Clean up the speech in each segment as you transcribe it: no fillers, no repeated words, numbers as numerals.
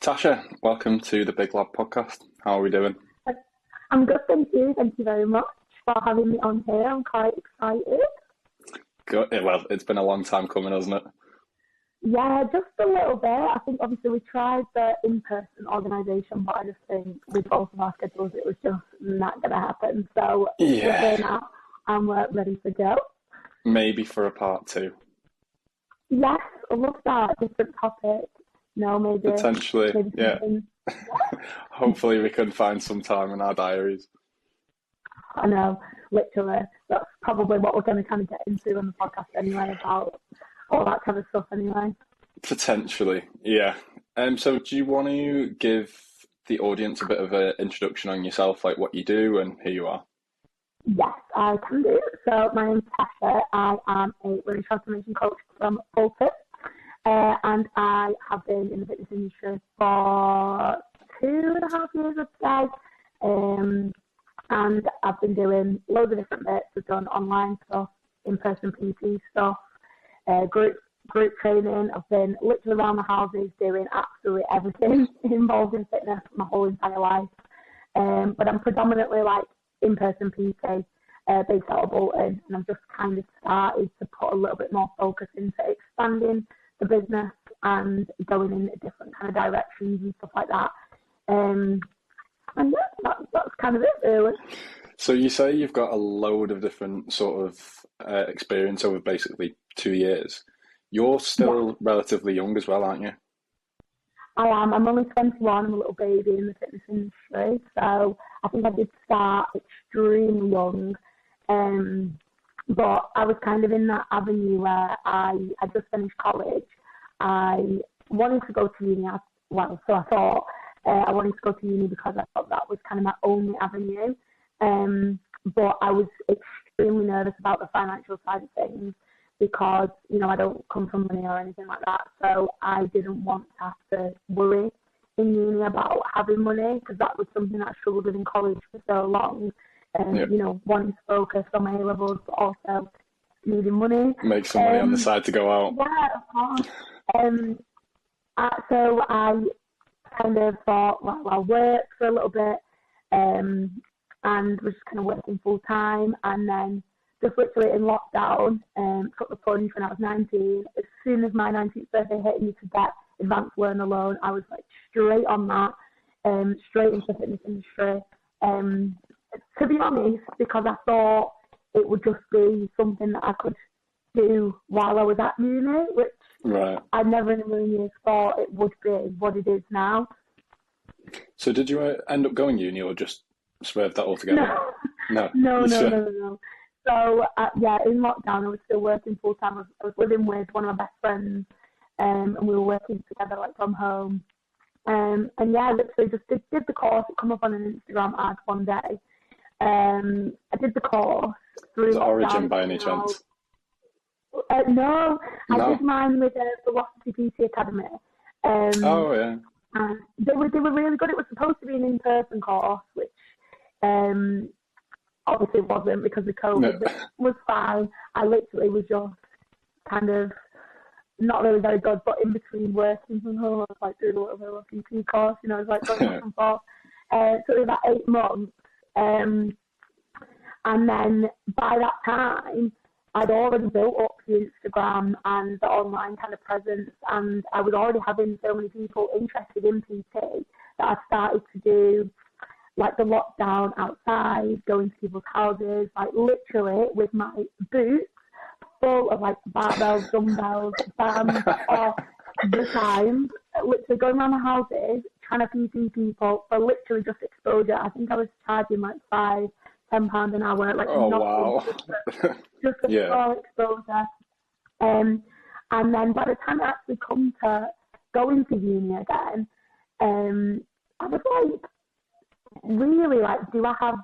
Tasha, welcome to the Big Lab podcast. How are we doing? I'm good, thank you. Thank you very much for having me on here. I'm quite excited. Good. Well, it's been a long time coming, hasn't it? Yeah, just a little bit. I think obviously we tried the in-person organisation, but I just think with both of our schedules, it was just not going to happen. So we're here Yeah, now and we're ready to go. maybe for a part two. Yes, I love that. Different topic. No, Potentially, maybe yeah. something. Hopefully we can find some time in our diaries. I know, literally. That's probably what we're going to kind of get into on the podcast anyway, about all that kind of stuff anyway. Potentially, yeah. So do you want to give the audience a bit of an introduction on yourself, like what you do and who you are? Yes, I can do. So my name's Tasha. I am a women's transformation coach from Bolton, and I have been in the fitness industry for 2.5 years, I'd say. And I've been doing loads of different bits. I've done online stuff, in-person PT stuff, group training. I've been literally around the houses doing absolutely everything involved in fitness my whole entire life. But I'm predominantly like in-person PT based out of Bolton, and I've just kind of started to put a little bit more focus into expanding the business and going in different kind of directions and stuff like that. And yeah, that's kind of it, really. So you say you've got a load of different sort of experience over basically 2 years. You're Yeah, still relatively young as well, aren't you? I am. I'm only 21. I'm a little baby in the fitness industry. So I think I did start extremely young. Um, but I was kind of in that avenue where I just finished college. I wanted to go to uni. So I thought I wanted to go to uni because I thought that was kind of my only avenue. But I was extremely nervous about the financial side of things because, I don't come from money or anything like that. So I didn't want to have to worry in uni about having money because that was something that I struggled with in college for so long. Yeah. Wanting to focus on my A levels, but also needing money. Make some money on the side to go out. Yeah, of course. Um, so I kind of thought, well, I'll work for a little bit, and was just kind of working full time, and then just literally in lockdown, took the plunge when I was 19. As soon as my 19th birthday hit and you could get advanced learner loan, I was like straight on that, straight into the fitness industry. To be honest, because I thought it would just be something that I could do while I was at uni, which Right. I never in a million years thought it would be what it is now. So did you end up going uni or just swerved that altogether? No, No. no, You no, sure? no, no, no. So, yeah, in lockdown, I was still working full time. I was living with one of my best friends, and we were working together, like from home. And yeah, I literally just did the course. It come up on an Instagram ad one day. I did the course through Is it Origin lockdown. It by any came out. chance? No, I did No. mine with the Velocity PT Academy. Um, Oh yeah. and they were really good. It was supposed to be an in-person course, which um, obviously wasn't because of No. COVID, which was fine. I literally was just kind of not really very good, but in between working from home, I was like doing a little bit of a PT course, it was like going back and forth. So it was about 8 months. And then by that time, I'd already built up the Instagram and the online kind of presence, and I was already having so many people interested in PT that I started to do like the lockdown outside, going to people's houses, like literally with my boots full of like barbells, dumbbells, bands, all the time, literally going around the houses, trying to PT people for literally just exposure. I think I was charging like £5, £10 an hour, like Oh nothing, wow. just a Yeah. small exposure. And then by the time I actually come to going to uni again, I was like, really, like, do I have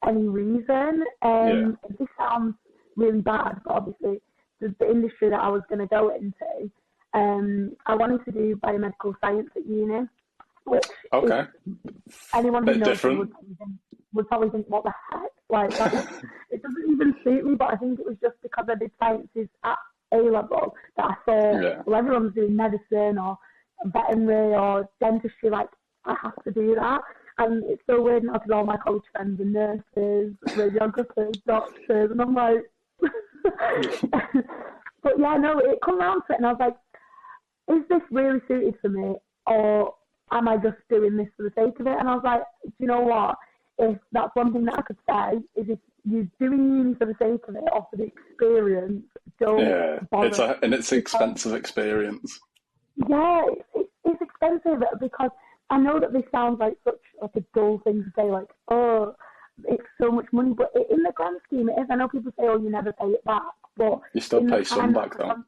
any reason? Yeah. This sounds really bad, but obviously the industry that I was going to go into, I wanted to do biomedical science at uni, which if Okay. anyone who Bit knows me different. would probably think, what the heck? Like, it doesn't even suit me, but I think it was just because I did sciences at A level that I thought, Yeah. well, everyone's doing medicine or veterinary or dentistry, like I have to do that. And it's so weird now because all my college friends are nurses, radiographers, doctors, and I'm like, but yeah, no, it come around to it, and I was like, is this really suited for me, or am I just doing this for the sake of it? And I was like, do you know what? If that's one thing that I could say, is if you're doing uni for the sake of it or for the experience, don't bother. It's an expensive experience. Yeah, it's expensive because I know that this sounds like such like a dull thing to say, like, oh, it's so much money, but in the grand scheme it is. I know people say, oh, you never pay it back, but You still pay some back though.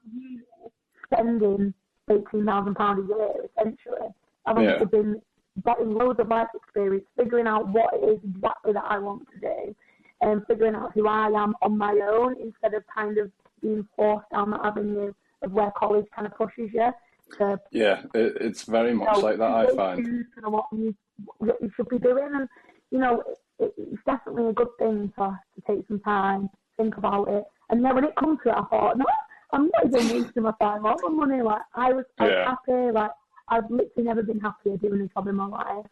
Spending £18,000 a year, essentially, I've obviously been getting loads of life experience, figuring out what it is exactly that I want to do, and figuring out who I am on my own instead of kind of being forced down that avenue of where college kind of pushes you. It's very much like that, I find. What you should be doing, and it's definitely a good thing to take some time, think about it, and then when it comes to it, I thought, no, I'm not even wasting my time or my money. Like I was happy. Like I've literally never been happier doing a job in my life.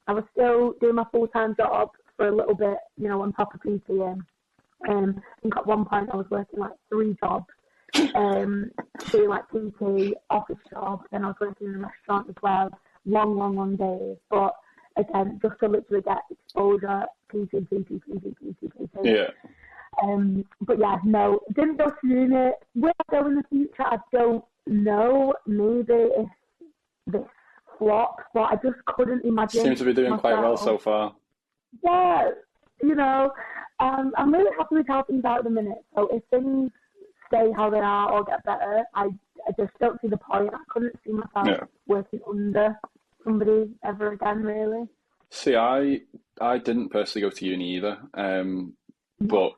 I was still doing my full-time job for a little bit, on top of PTing. I think at one point I was working like 3 jobs. Doing like PT, office job, then I was working in a restaurant as well, long days. But again, just to literally get exposure, PT. Yeah. But yeah, no, didn't go to uni. Will I go in the future? I don't know. Maybe if this flops, but I just couldn't imagine. Seems to be doing quite well so far. Yeah, I'm really happy with how things are at the minute. So if things stay how they are or get better, I just don't see the point. I couldn't see myself working under somebody ever again, really. See, I didn't personally go to uni either, but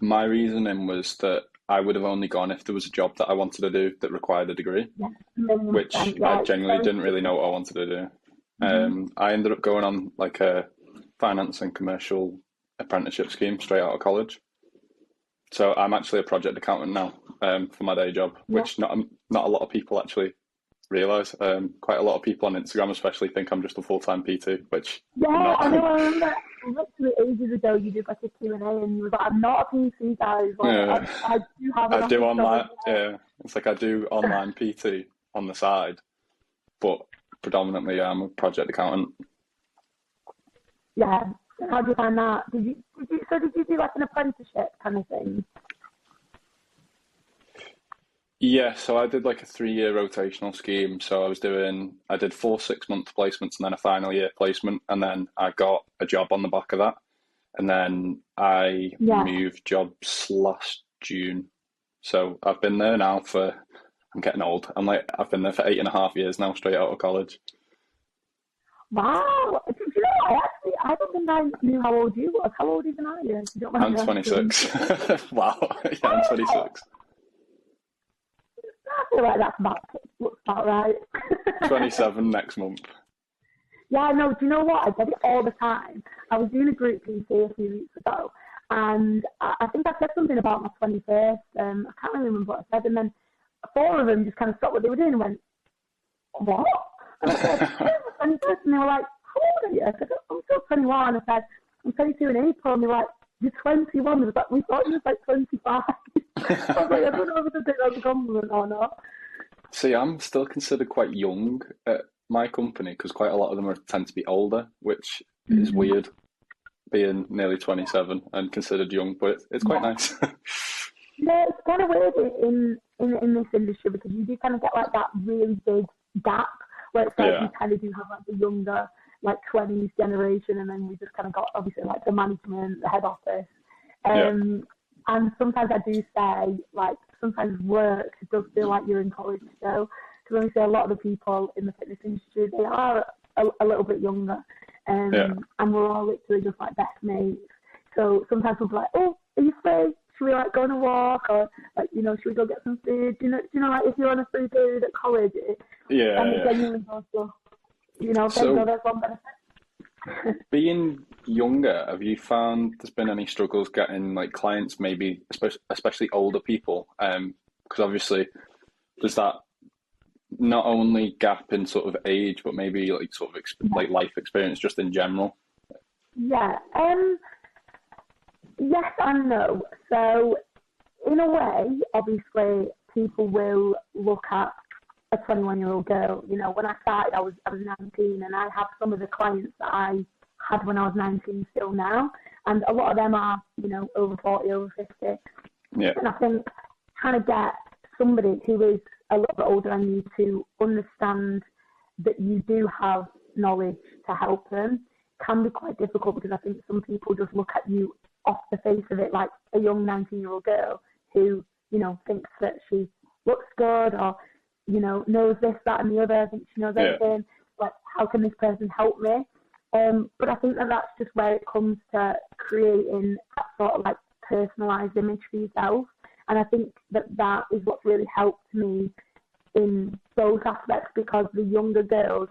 my reasoning was that I would have only gone if there was a job that I wanted to do that required a degree, which I genuinely didn't really know what I wanted to do. I ended up going on like a finance and commercial apprenticeship scheme straight out of college. So I'm actually a project accountant now for my day job, which not a lot of people actually realise. Quite a lot of people on Instagram especially think I'm just a full-time PT, which I'm not. I know. I remember literally ages ago you did like a Q&A and you were like, I'm not a PT guy. Like, I do have I do online. Yeah, it's like I do online PT on the side, but predominantly I'm a project accountant. Yeah. How do you find that? Did you do like an apprenticeship kind of thing? Yeah, so I did like a 3-year rotational scheme. So I did 4 6-month placements and then a final year placement, and then I got a job on the back of that. And then I moved jobs last June. So I've been there now I'm getting old. I've been there for 8.5 years now, straight out of college. Wow. Do you know, I don't think I knew how old you was. How old even are you? I'm 26. Wow. Yeah, I'm 26. I feel like looks about right. 27 next month. Yeah, no, do you know what? I get it all the time. I was doing a group PC a few weeks ago, and I think I said something about my 21st. I can't really remember what I said, and then 4 of them just kind of stopped what they were doing and went, what? And I said, and they were like, how old are you? I said, I'm still 21. I said, I'm 22 in April. And they were like, you're 21. They was like, we thought you was like 25. I was like, I don't know if I think that's a compliment or not. See, I'm still considered quite young at my company because quite a lot of them tend to be older, which is weird, being nearly 27 and considered young, but it's quite nice. Yeah, it's kind of weird in this industry because you do kind of get like that really big gap where it's like you kind of do have like the younger, like 20s generation, and then we just kind of got obviously like the management, the head office. And sometimes I do say, like, sometimes work does feel like you're in college still, because obviously a lot of the people in the fitness industry, they are a little bit younger, and we're all literally just like best mates. So sometimes we'll be like, oh, are you free? Should we like go on a walk, or like, should we go get some food? Do you know, like if you're on a free period at college, it genuinely goes to, so, there's one benefit. Being younger, have you found there's been any struggles getting like clients, maybe especially older people? Because obviously there's that not only gap in sort of age, but maybe like sort of Yeah. like life experience just in general. Yeah. Yes and no. So in a way, obviously, people will look at a 21-year-old girl. You know, when I started, I was 19, and I have some of the clients that I had when I was 19 still now, and a lot of them are, you know, over 40, over 50. Yeah, And I think trying to get somebody who is a little bit older than you to understand that you do have knowledge to help them can be quite difficult, because I think some people just look at you off the face of it like a young 19-year-old girl who, you know, thinks that she looks good, or, you know, knows this, that, and the other, thinks she knows yeah, everything. Like, how can this person help me? But I think that that's just where it comes to creating that sort of like personalised image for yourself. And I think that that is what's really helped me in both aspects, because the younger girls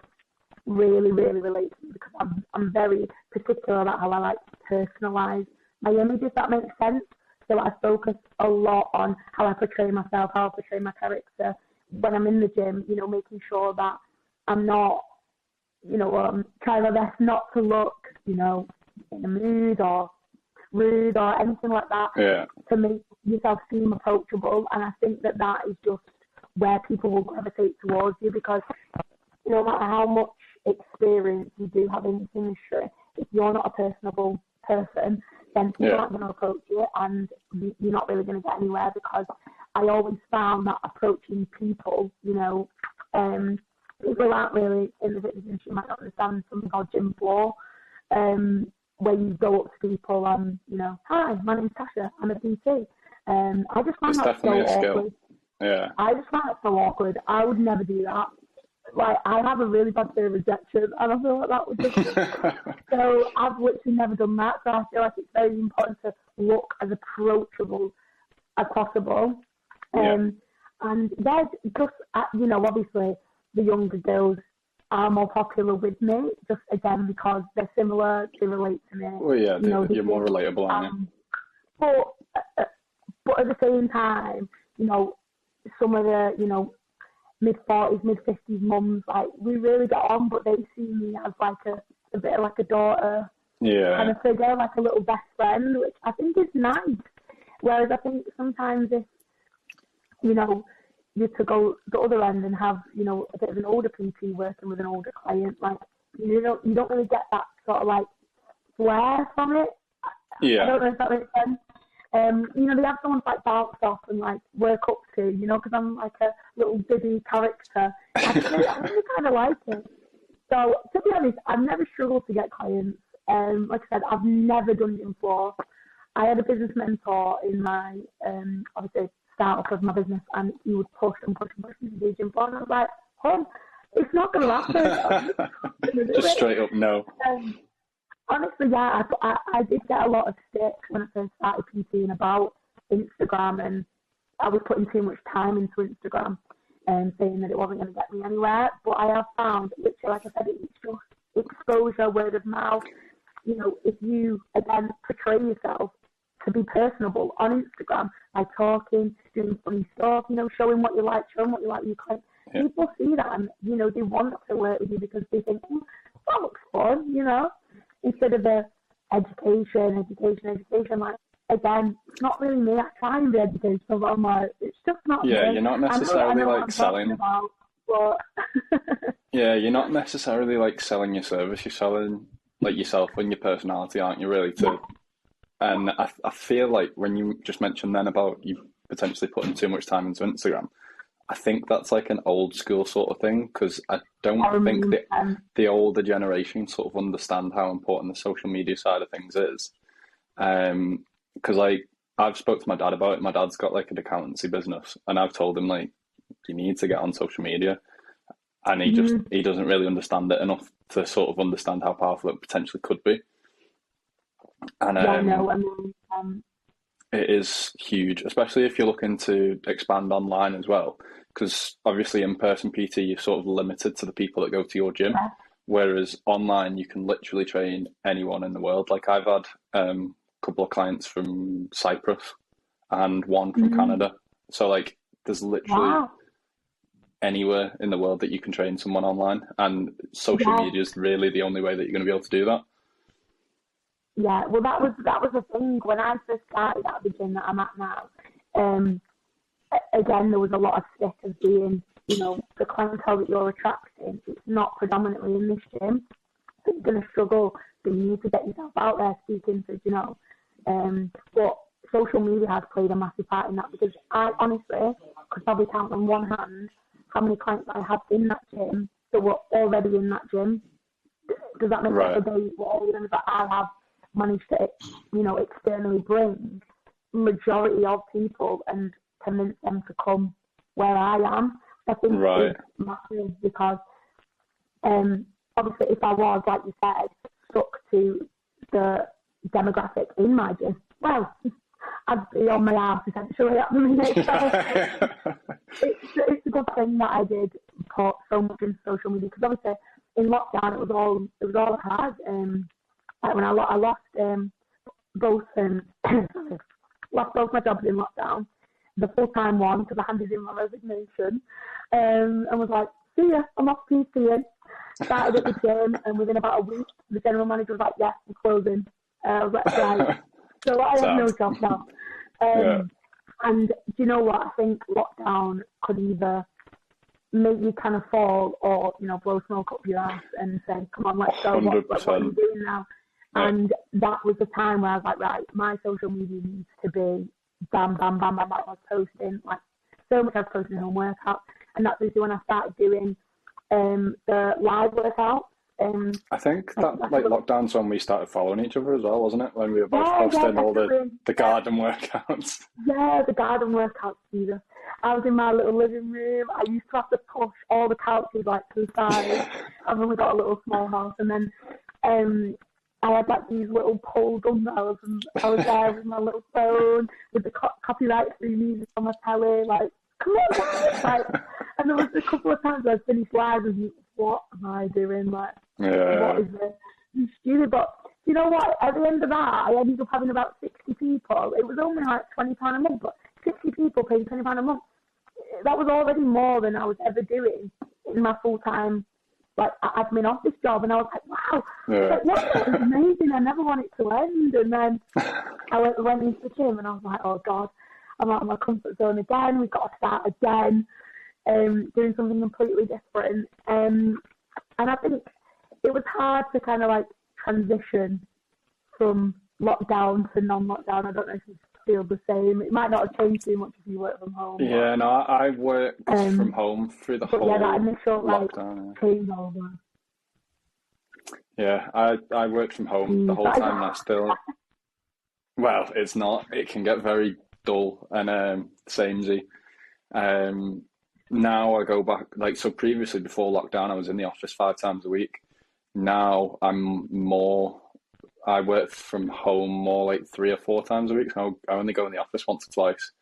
really, really relate to me, because I'm very particular about how I like to personalise my image, if that makes sense. So I focus a lot on how I portray myself, how I portray my character when I'm in the gym, you know, making sure that I'm not, you know, trying my best not to look, you know, in a mood or rude or anything like that, yeah, to make yourself seem approachable. And I think that that is just where people will gravitate towards you, because no matter how much experience you do have in this industry, if you're not a personable person, then people yeah. aren't going to approach you, and you're not really going to get anywhere. Because I always found that approaching people, you know, people aren't really in the fitness industry, might not understand something called gym floor, where you go up to people and, you know, hi, my name's Tasha, I'm a PT. I just find It's that so definitely a skill. awkward. Yeah. I just find it so awkward. I would never do that. Like, I have a really bad fear of rejection, and I feel like that would just. So I've literally never done that. So I feel like it's very important to look as approachable as possible. Yeah. And yeah, just you know, obviously the younger girls are more popular with me, just again because they're similar, they relate to me. Well, yeah, You know, they you're more think, relatable, aren't you? but uh, but at the same time, you know, some of the, you know, mid-40s, mid-50s mums, like, we really get on, but they see me as like a bit like a daughter kind Yeah. of figure, like a little best friend, which I think is nice. Whereas I think sometimes if, you know, you to go the other end and have, you know, a bit of an older PT working with an older client, like, you don't really get that sort of like flair from it. I Yeah. don't know if that makes sense. You know, they have someone to like bounce off and like work up to, you know, because I'm like a little biddy character. I really kind of like it. So to be honest, I've never struggled to get clients. Like I said, I've never done gym floor. I had a business mentor in my obviously startup of my business, and he would push and push and push me to do gym floor, and I was like, oh, it's not going to happen. I'm just not going to do Just it. straight up no. Honestly, yeah, I did get a lot of stick when I first started PTing about Instagram, and I was putting too much time into Instagram and saying that it wasn't going to get me anywhere. But I have found, literally, like I said, it's just exposure, word of mouth. You know, if you, again, portray yourself to be personable on Instagram by talking, doing funny stuff, you know, showing what you like, showing what you like, you can. Yeah. People see that, and, you know, they want to work with you because they think, oh, that looks fun, you know, instead of the education. Like, again, it's not really me. I try and be educational, but I'm like, it's just not me. Yeah, you're not I necessarily know what like I'm talking selling. about, but Yeah, you're not necessarily like selling your service. You're selling like yourself and your personality, aren't you? Really, yeah, to and I feel like when you just mentioned then about you potentially putting too much time into Instagram, I think that's like an old school sort of thing because I don't I think mean, the older generation sort of understand how important the social media side of things is. Because like I've spoke to my dad about it. My dad's got like an accountancy business, and I've told him like you need to get on social media, and he doesn't really understand it enough to sort of understand how powerful it potentially could be. And yeah, no, I mean, it is huge, especially if you're looking to expand online as well. Because obviously, in person PT, you're sort of limited to the people that go to your gym, yeah, whereas online, you can literally train anyone in the world. Like, I've had a couple of clients from Cyprus and one from Canada. So, like, there's literally wow, anywhere in the world that you can train someone online, and social Yeah, media is really the only way that you're going to be able to do that. yeah. Well, that was the thing when I first started at the gym that I'm at now. Um, Again, there was a lot of stick of being, the clientele that you're attracting. It's not predominantly in this gym, so you're going to struggle. So you need to get yourself out there speaking to. But social media has played a massive part in that because I honestly could probably count on one hand how many clients I have in that gym that were already in that gym. Does that make sense? Right. So they were all the ones that I have managed to, externally bring majority of people and convince them to come where I am. I think Right. is massive because obviously if I was, like you said, stuck to the demographic in my gym, well, I'd be on my ass essentially at the minute. So it's a good thing that I did put so much into social media because obviously in lockdown it was all I had. Like when I lost both lost both my jobs in lockdown, the full-time one because I handed in my resignation, and was like, see ya, I'm off PTing. Started at the gym, and within about a week, the general manager was like, yes, we're closing. I was like, right. So I have no Sad. job now. Yeah. And do you know what? I think lockdown could either make you kind of fall or, blow smoke up your ass and say, come on, let's go. What are you 100%. doing now? Yeah. And that was the time where I was like, right, my social media needs to be bam, bam, bam, bam, bam. I was posting, like, so much I was posting home workouts. And that's when I started doing the live workouts. I think that That's like what, lockdown's when we started following each other as well, wasn't it? When we were both yeah, posting all definitely. the garden workouts. Yeah, the garden workouts, Jesus. I was in my little living room. I used to have to push all the couches like to the side. I've only got a little small house, and then I had like these little pole dumbbells, and I was there with my little phone with the copyright-free music on my telly, like, come on, guys! Like, and there was a couple of times I finished live and what am I doing? Like, Yeah. what is this? It's stupid, but you know what? At the end of that, I ended up having about 60 people. It was only like £20 a month, but 60 people paying £20 a month. That was already more than I was ever doing in my full-time like admin office job, and I was like, wow, Yeah. like, wow, it's amazing. I never want it to end. And then I went into the gym, and I was like, oh God, I'm out of my comfort zone again. We've got to start again, doing something completely different. And I think it was hard to kind of like transition from lockdown to non-lockdown. I don't know if you feel the same. It might not have changed too much if you work from home. Yeah, no, I worked from home through the But whole yeah, that initial like lockdown. changeover. Yeah, I worked from home the whole time, and I still. Well, it's not. It can get very dull and samey. Now I go back so previously before lockdown, I was in the office 5 times a week. Now I work from home more like 3 or 4 times a week. So I only go in the office once or twice.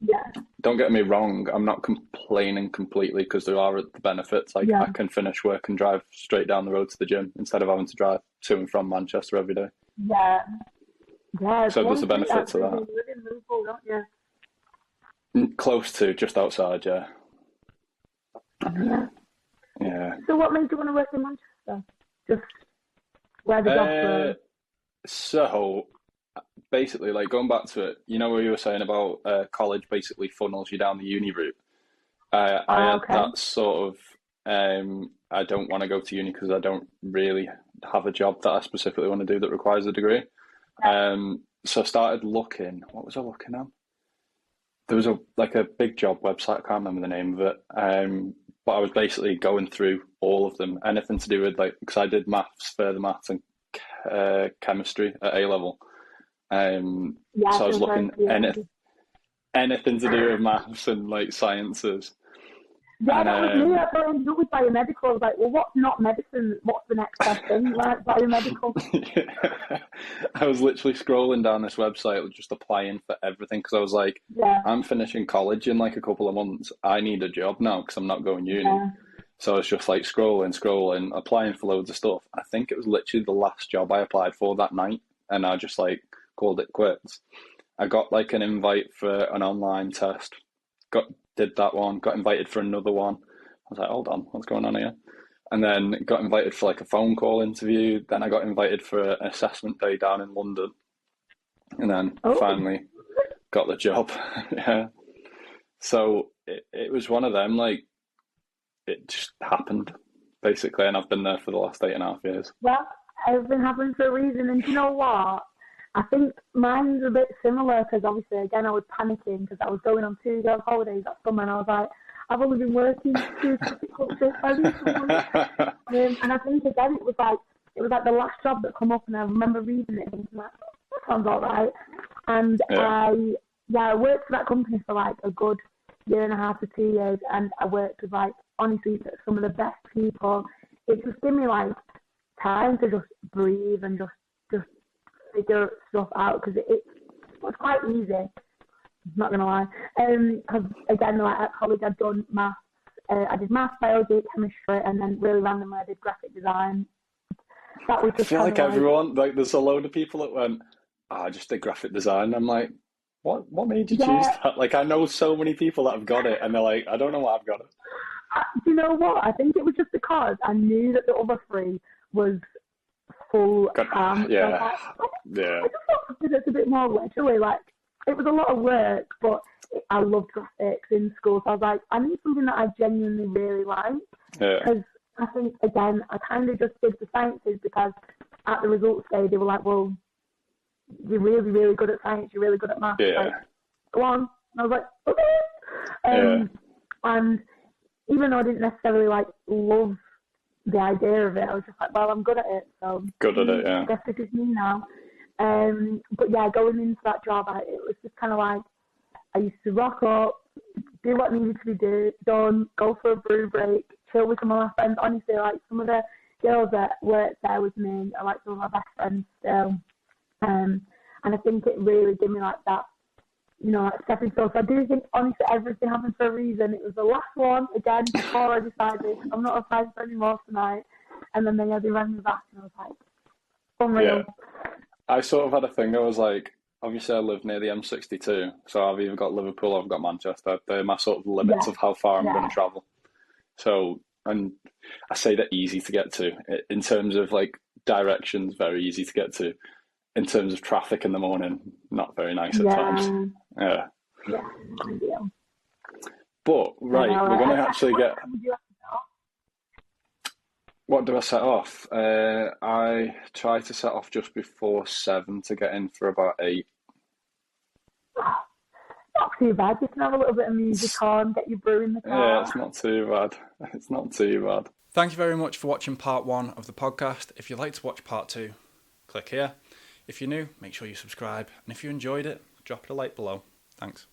Yeah. Don't get me wrong, I'm not complaining completely because there are the benefits. Like I can finish work and drive straight down the road to the gym instead of having to drive to and from Manchester every day. Yeah. Yeah. So there's a benefit to that. You live in Liverpool, don't you? Close to, just outside, yeah. Yeah. Yeah. So what made you want to work in Manchester? Just where the jobs were? So basically, like going back to it, where you were saying about college basically funnels you down the uni route. I had Okay. that sort of, I don't want to go to uni because I don't really have a job that I specifically want to do that requires a degree. So I started looking. What was I looking at? There was a big job website. I can't remember the name of it. But I was basically going through all of them, anything to do with because I did further maths and chemistry at A level. So I was looking anything to do with maths and sciences. Yeah, that was me. I thought I ended up with biomedical. I was like, well, what's not medicine? What's the next best thing? Like biomedical. Yeah. I was literally scrolling down this website, just applying for everything because I was like, I'm finishing college in a couple of months. I need a job now because I'm not going uni. Yeah. So I was just scrolling, applying for loads of stuff. I think it was literally the last job I applied for that night, and I just called it quits. I got an invite for an online test. did that one, got invited for another one. I was like, hold on, what's going on here? And then got invited for like a phone call interview. Then I got invited for an assessment day down in London. And then finally got the job. Yeah. So it was one of them, like, it just happened, basically. And I've been there for the last 8.5 years. Well, everything happens for a reason. And do you know what? I think mine's a bit similar because obviously, again, I was panicking because I was going on 2 girls' holidays that summer and I was like, I've only been working 2 trips. I need some money. And I think, again, it was like the last job that come up and I remember reading it and thinking, like, that sounds all right. And I worked for that company for like a good 1.5 to 2 years and I worked with like, honestly, some of the best people. It just gave me like time to just breathe and just figure stuff out because it was quite easy. I'm not gonna lie. Because again, like at college, I'd done maths. I did maths, biology, chemistry, and then really randomly I did graphic design. That was just I feel like everyone, like, there's a load of people that went, I just did graphic design. I'm like, what made you choose that? Like, I know so many people that have got it, and they're like, I don't know why I've got it. Do you know what? I think it was just because I knew that the other 3 was full time. Yeah. I just thought it's a bit more literally, like, it was a lot of work, but I loved graphics in school, so I was like, I need something that I genuinely really like. Because I think, again, I kind of just did the sciences because at the results day, they were like, well, you're really, really good at science, you're really good at maths. Yeah. Like, go on. And I was like, okay. And even though I didn't necessarily, like, love the idea of it, I was just like, well, I'm good at it, so good at it, I guess this is me now. But yeah, going into that job, it was just kind of like, I used to rock up, do what needed to be done, go for a brew break, chill with some of my friends. Honestly, like, some of the girls that worked there with me are like some of my best friends still. And I think it really gave me like that, you know, like stepping stone. So I do think, honestly, everything happens for a reason. It was the last one, again, before I decided I'm not applying for any more tonight. And then they rang me back and I was like, unreal. Yeah. I sort of had a thing. I was like, obviously I live near the M62, so I've either got Liverpool or I've got Manchester. They're my sort of limits of how far I'm going to travel. So, and I say they're easy to get to. In terms of like directions, very easy to get to. In terms of traffic in the morning, not very nice at times. Yeah. Ideal. But, right, we're going to actually get... What do I set off? I try to set off just before 7 to get in for about 8. Not too bad. You can have a little bit of music on, get your brew in the car. Yeah, it's not too bad. It's not too bad. Thank you very much for watching part 1 of the podcast. If you'd like to watch part 2, click here. If you're new, make sure you subscribe. And if you enjoyed it, drop it a like below. Thanks.